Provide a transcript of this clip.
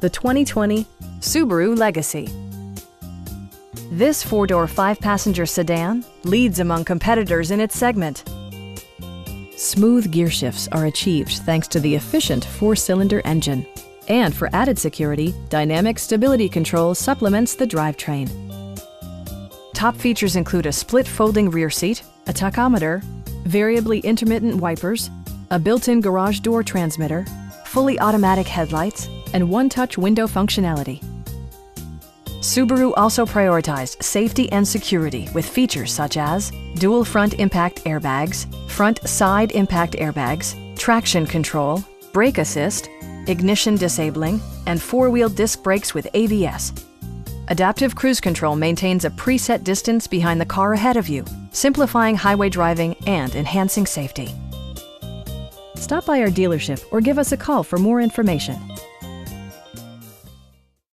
the 2020 Subaru Legacy. This four-door, five-passenger sedan leads among competitors in its segment. Smooth gear shifts are achieved thanks to the efficient four-cylinder engine. And for added security, dynamic stability control supplements the drivetrain. Top features include a split folding rear seat, a tachometer, variably intermittent wipers, a built-in garage door transmitter, fully automatic headlights, and one-touch window functionality. Subaru also prioritized safety and security with features such as dual front impact airbags, front side impact airbags, traction control, brake assist, ignition disabling, and four-wheel disc brakes with ABS. Adaptive Cruise Control maintains a preset distance behind the car ahead of you, simplifying highway driving and enhancing safety. Stop by our dealership or give us a call for more information.